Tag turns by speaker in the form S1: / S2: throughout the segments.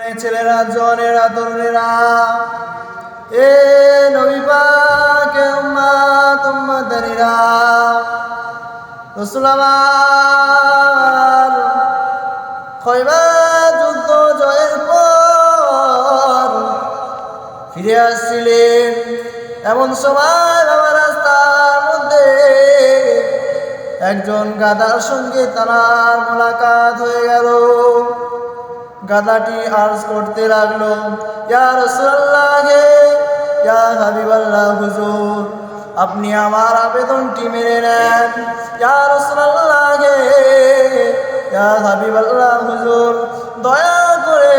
S1: ছেলেরা, জওয়ানেরা, তরুণেরা, এ নবী পাকের উম্মত উম্মতানিরা, রাসূল আমার খয়বার যুদ্ধ জয়ের পর ফিরে আসছিলেন। এমন সময় আমার রাস্তার মধ্যে একজন গাধার সঙ্গে তার মোলাকাত হয়ে গেল। গাধাটি আরজ করতে লাগলো, ইয়া রাসূলুল্লাহ, ইয়া হাবিবাল্লাহ, হুজুর আপনি আমার আবেদনটি মেনে নেন। ইয়া রাসূলুল্লাহ, ইয়া হাবিবাল্লাহ, হুজুর দয়া করে,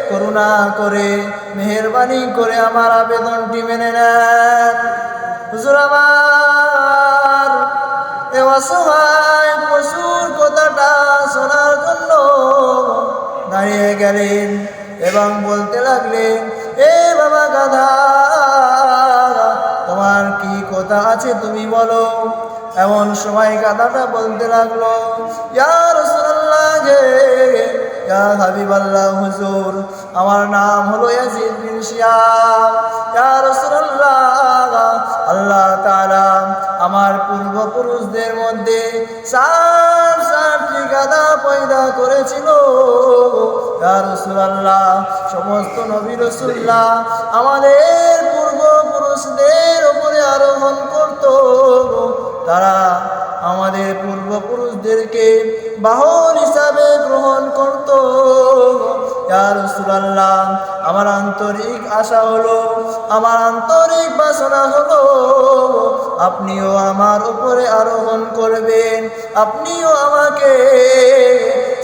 S1: করুণা করে, মেহেরবানি করে আমার আবেদনটি মেনে নেন। হুজুর আমার এ অসহায় পশুর কথাটা শোনার জন্য দাঁড়িয়ে গেলেন এবং বলতে লাগলেন, এ বাবা গাধা, তোমার কি কথা আছে তুমি বলো। এমন সময় গাধাটা বলতে লাগলো, ইয়া রাসূলুল্লাহ, ইয়া হাবিবাল্লাহ, হুজুর আমার নাম হলো ইয়াজিদ বিন শিহাব। ইয়া রাসূলুল্লাহ, আল্লাহ তাআলা আমার পূর্বপুরুষদের মধ্যে চারটি গাধা পয়দা করেছিল। ইয়া রাসূলুল্লাহ, সমস্ত নবী রাসূলরা আমাদের পূর্বপুরুষদের উপরে আরোহণ করত। তারা আমাদের পূর্বপুরুষদেরকে বাহন হিসাবে গ্রহণ করত। ইয়া রাসূলুল্লাহ, আমার আন্তরিক আশা হলো, আমার আন্তরিক বাসনা হলো, আপনিও আমার উপরে আরোহণ করবেন, আপনিও আমাকে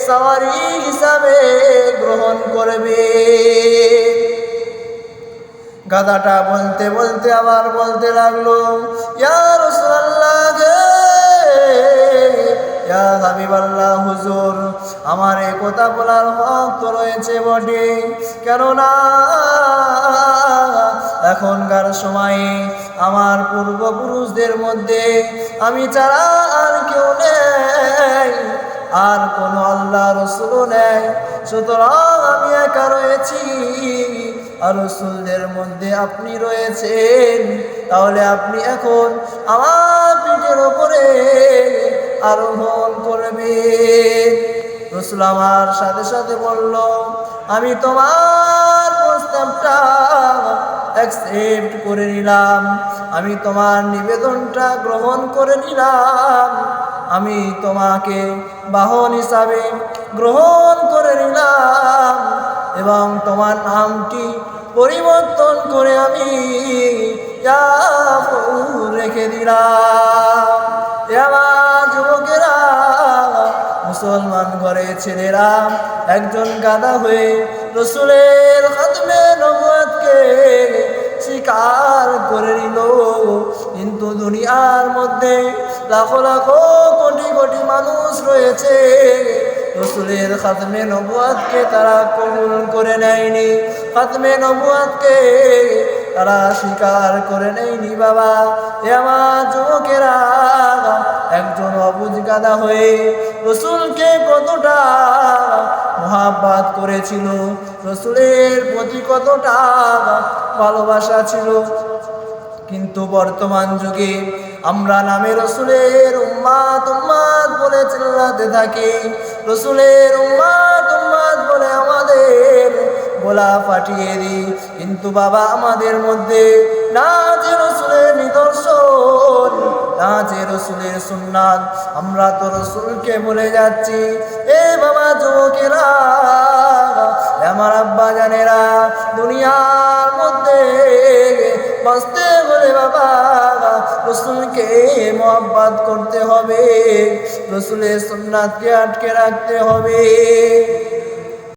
S1: সাওয়ারি হিসাবে গ্রহণ করবেন। গাধাটা বলতে বলতে আবার বলতে লাগলো, ইয়া রাসূলুল্লাহ, ইয়া হাবিবাল্লাহ, হুজুর আমার এই কথা বলার হক তো রয়েছে বটে, কেননা এখনকার সময়ে আমার পূর্বপুরুষদের মধ্যে আমি ছাড়া আর কেউ নেই, আর কোনো আল্লাহ রসুলও নেই, সুতরাং আমি একা রয়েছি, আর রসুলদের মধ্যে আপনি রয়েছেন। তাহলে আপনি এখন আমার পিঠের ওপরে আরোহণ করবেন। রসুল আমার সাথে সাথে বলল, আমি তোমার প্রস্তাবটা অ্যাকসেপ্ট করে নিলাম, আমি তোমার নিবেদনটা গ্রহণ করে নিলাম, আমি তোমাকে বাহন হিসাবে গ্রহণ করে নিলাম এবং তোমার নামটি পরিবর্তন করে আমি ইয়াফুর রেখে দিলাম। আমার যুবকেরা, মুসলমান ঘরে ছেলেরা একজন গাধা হয়ে রসুলের খাতমে নবুয়তকে স্বীকার করে নিল, কিন্তু দুনিয়ার মধ্যে লাখো লাখো কোটি কোটি মানুষ রয়েছে, রসুলের খাতমে নবুয়তকে তারা কবুল করে নেয়নি, খাতমে নবুয়তকে তারা স্বীকার করে নেয়নি। বাবা, এ আমার যুবকেরা, একজন অবুঝ গাধা হয়ে রসুলকে কতটা মহাব্বত করেছিল, রসুলের প্রতি কতটা ভালোবাসা ছিল, কিন্তু বর্তমান যুগে আমরা নামে রসুলের উম্মাত উম্মাত বলে চিল্লাতে থাকি, রসুলের উম্মাত উম্মাত বলে আমাদের গলা ফাটিয়ে দিই, কিন্তু বাবা আমাদের মধ্যে না যে রসুলের নিদর্শন, না যে রসুলের সুন্নাত, আমরা তো রসুলকে বলে যাচ্ছি। এ বাবা যুবকেরা, আমার আব্বা জানেরা, দুনিয়ার মধ্যে বাঁচতে হলে বাবা রসুলকে মহব্বত করতে হবে, রসুলের সুন্নাতকে আটকে রাখতে হবে।